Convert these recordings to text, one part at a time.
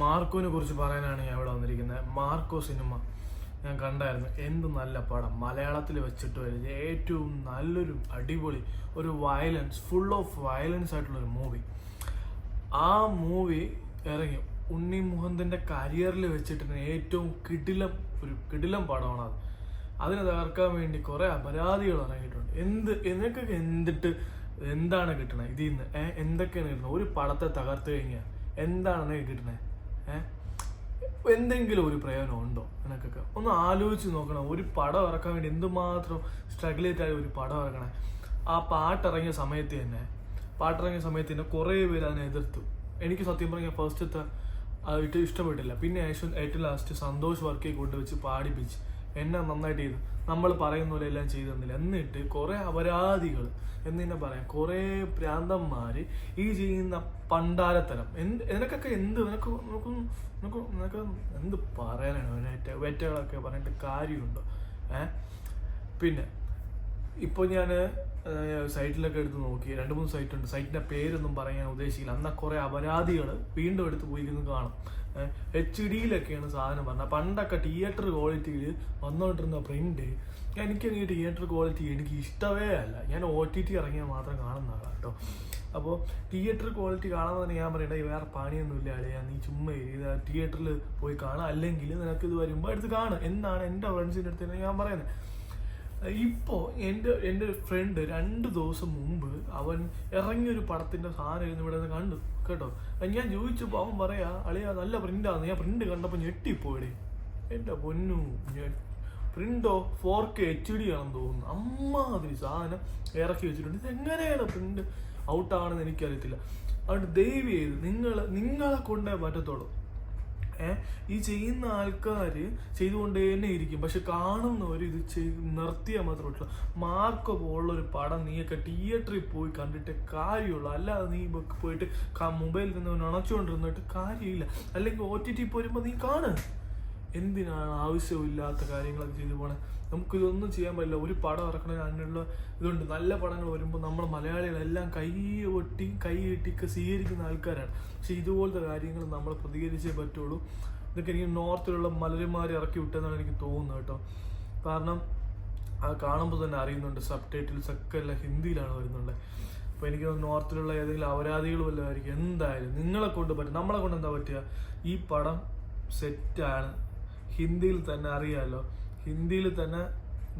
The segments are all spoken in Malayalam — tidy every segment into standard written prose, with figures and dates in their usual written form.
മാർക്കോനെ കുറിച്ച് പറയാനാണ് ഞാൻ ഇവിടെ വന്നിരിക്കുന്നത്. മാർക്കോ സിനിമ ഞാൻ കണ്ടായിരുന്നു. എന്ത് നല്ല പടം, മലയാളത്തിൽ വെച്ചിട്ട് വരുന്ന ഏറ്റവും നല്ലൊരു അടിപൊളി ഒരു വയലൻസ്, ഫുൾ ഓഫ് വയലൻസ് ആയിട്ടുള്ളൊരു മൂവി. ആ മൂവി ഇറങ്ങി ഉണ്ണി മുഹന്തിൻ്റെ കരിയറിൽ വെച്ചിട്ട് ഏറ്റവും കിടിലം പടമാണ് അത്. അതിനെ തകർക്കാൻ വേണ്ടി കുറേ അപരാധികൾ ഇറങ്ങിയിട്ടുണ്ട്. നിനക്കൊക്കെ എന്താണ് കിട്ടണത് ഇതിൽ നിന്ന്? എന്തൊക്കെയാണ് കിട്ടുന്നത്? ഒരു പടത്തെ തകർത്ത് കഴിഞ്ഞാൽ എന്താണ് കിട്ടണേ? എന്തെങ്കിലും ഒരു പ്രയോജനം ഉണ്ടോ നിനക്കൊക്കെ? ഒന്ന് ആലോചിച്ച് നോക്കണം. ഒരു പടം ഇറക്കാൻ വേണ്ടി എന്തുമാത്രം സ്ട്രഗിൾ ചെയ്തിട്ടായി ഒരു പടം ഇറക്കണേ. ആ പാട്ടിറങ്ങിയ സമയത്ത് തന്നെ കുറേ പേര് അതിനെ എതിർത്തു. എനിക്ക് സത്യം പറഞ്ഞാൽ ഫസ്റ്റത്തെ ആയിട്ട് ഇഷ്ടപ്പെട്ടില്ല. പിന്നെ ഏറ്റവും ലാസ്റ്റ് സന്തോഷ് വർക്കി കൊണ്ടുവച്ച് പാടിപ്പിച്ച് എന്നെ നന്നായിട്ട് ചെയ്തു. നമ്മൾ പറയുന്ന പോലെ എല്ലാം ചെയ്തു തന്നില്ല. എന്നിട്ട് കുറേ അപരാധികൾ എന്ന് പറയാം, കുറേ പ്രാന്തന്മാർ ഈ ചെയ്യുന്ന പണ്ടാരത്തരം. നിനക്കൊക്കെ നിനക്ക് എന്ത് പറയാനാണ്? വെറ്റകളൊക്കെ പറഞ്ഞിട്ട് കാര്യമുണ്ടോ? പിന്നെ ഇപ്പോൾ ഞാൻ സൈറ്റിലൊക്കെ എടുത്ത് നോക്കി, 2-3 സൈറ്റുണ്ട്. സൈറ്റിൻ്റെ പേരൊന്നും പറയാൻ ഉദ്ദേശിക്കില്ല. എന്നാൽ കുറേ അപരാധികൾ വീണ്ടും എടുത്ത് പോയിരിക്കുന്നത് കാണും. HD-യിലൊക്കെയാണ് സാധനം പറഞ്ഞത്. പണ്ടൊക്കെ തിയേറ്റർ ക്വാളിറ്റിയിൽ വന്നുകൊണ്ടിരുന്ന പ്രിന്റ് എനിക്ക് തിയേറ്റർ ക്വാളിറ്റി എനിക്ക് ഇഷ്ടമേ അല്ല. ഞാൻ OTT ഇറങ്ങിയാൽ മാത്രം കാണുന്നതാണ് കേട്ടോ. അപ്പോൾ തിയേറ്റർ ക്വാളിറ്റി കാണാമെന്ന് ഞാൻ പറയണ്ട, വേറെ പണിയൊന്നുമില്ല അളിയാ, നീ ചുമ്മാ തിയേറ്ററിൽ പോയി കാണാം, അല്ലെങ്കിൽ നിനക്കിത് വരുമ്പോൾ എടുത്ത് കാണും എന്നാണ് എൻ്റെ ഫ്രണ്ട്സിൻ്റെ അടുത്ത് ഞാൻ പറയുന്നത്. ഇപ്പോൾ എൻ്റെ ഫ്രണ്ട് 2 ദിവസം മുമ്പ് അവൻ ഇറങ്ങിയൊരു പടത്തിൻ്റെ സാധനം ഇരുന്ന് ഇവിടെ നിന്ന് കണ്ടു കേട്ടോ. ഞാൻ ചോദിച്ചപ്പോൾ അവൻ പറയാ, അളിയാ നല്ല പ്രിൻ്റാണ്. ഞാൻ പ്രിൻ്റ് കണ്ടപ്പോൾ ഞെട്ടിപ്പോയിടേ. എൻ്റെ പൊന്നു, പ്രിൻ്റോ 4K HD ആണെന്ന് തോന്നുന്നു. അമ്മാതിരി സാധനം ഇറക്കി വെച്ചിട്ടുണ്ട്. ഇതെങ്ങനെയാണ് പ്രിൻ്റ് ഔട്ടാണെന്ന് എനിക്കറിയത്തില്ല. അതുകൊണ്ട് ദയവ് ചെയ്ത് നിങ്ങളെ കൊണ്ടേ പറ്റത്തുള്ളൂ. ഈ ചെയ്യുന്ന ആൾക്കാർ ചെയ്തുകൊണ്ടേ തന്നെ ഇരിക്കും. പക്ഷെ കാണുന്നവർ ഇത് നിർത്തിയാൽ മാത്രമേ പറ്റുള്ളൂ. മാർക്കോ പോലുള്ളൊരു പടം നീയൊക്കെ തിയേറ്ററിൽ പോയി കണ്ടിട്ട് കാര്യമുള്ളൂ. അല്ലാതെ നീ പോയിട്ട് മൊബൈലിൽ നിന്ന് ഉണച്ചുകൊണ്ടിരുന്നിട്ട് കാര്യമില്ല. അല്ലെങ്കിൽ OTT പോരുമ്പോൾ നീ കാണ്. എന്തിനാണ് ആവശ്യമില്ലാത്ത കാര്യങ്ങളൊക്കെ ചെയ്തു പോണേ? നമുക്കിതൊന്നും ചെയ്യാൻ പറ്റില്ല. ഒരു പടം ഇറക്കണമെങ്കിൽ അതിനുള്ള ഇതുണ്ട്. നല്ല പടങ്ങൾ വരുമ്പോൾ നമ്മൾ മലയാളികളെല്ലാം കൈ കെട്ടിയൊക്കെ സ്വീകരിക്കുന്ന ആൾക്കാരാണ്. പക്ഷെ ഇതുപോലത്തെ കാര്യങ്ങൾ നമ്മൾ പ്രതികരിച്ചേ പറ്റുള്ളൂ. ഇതൊക്കെ എനിക്ക് നോർത്തിലുള്ള മലരുമാർ ഇറക്കി വിട്ടെന്നാണ് എനിക്ക് തോന്നുന്നത് കേട്ടോ. കാരണം അത് കാണുമ്പോൾ തന്നെ അറിയുന്നുണ്ട്, സബ് ടൈറ്റിൽസ് ഒക്കെ എല്ലാം ഹിന്ദിയിലാണ് വരുന്നുണ്ട്. അപ്പോൾ എനിക്ക് നോർത്തിലുള്ള ഏതെങ്കിലും അപരാധികൾ വല്ലതായിരിക്കും. എന്തായാലും നിങ്ങളെ കൊണ്ട് പറ്റും, നമ്മളെ കൊണ്ട് എന്താ പറ്റുക? ഈ പടം സെറ്റാണ്. ഹിന്ദിയിൽ തന്നെ അറിയാമല്ലോ, ഹിന്ദിയിൽ തന്നെ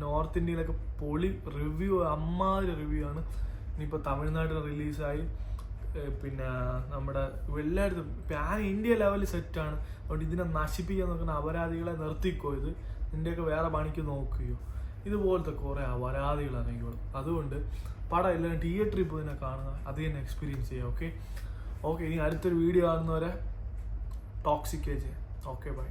നോർത്ത് ഇന്ത്യയിലൊക്കെ പൊളി റിവ്യൂ, അമ്മാതിരി റിവ്യൂ ആണ്. ഇനിയിപ്പോൾ തമിഴ്നാട്ടിൽ റിലീസായി, പിന്നെ നമ്മുടെ എല്ലായിടത്തും പാൻ ഇന്ത്യ ലെവലിൽ സെറ്റാണ്. അതുകൊണ്ട് ഇതിനെ നശിപ്പിക്കാൻ നോക്കുന്ന അപരാധികളെ നിർത്തിക്കോ. നിൻ്റെയൊക്കെ വേറെ പണിക്ക് നോക്കുകയോ. ഇതുപോലത്തെ കുറേ അപരാധികൾ ഇറങ്ങിക്കോളും. അതുകൊണ്ട് പടം എല്ലാവരും തിയേറ്ററിൽ പോയി തന്നെ കാണുക, അത് തന്നെ എക്സ്പീരിയൻസ് ചെയ്യുക. ഓക്കെ, ഇനി അടുത്തൊരു വീഡിയോ കാണുന്നവരെ ടോക്സിക് ചെയ്യാം. Okay, by.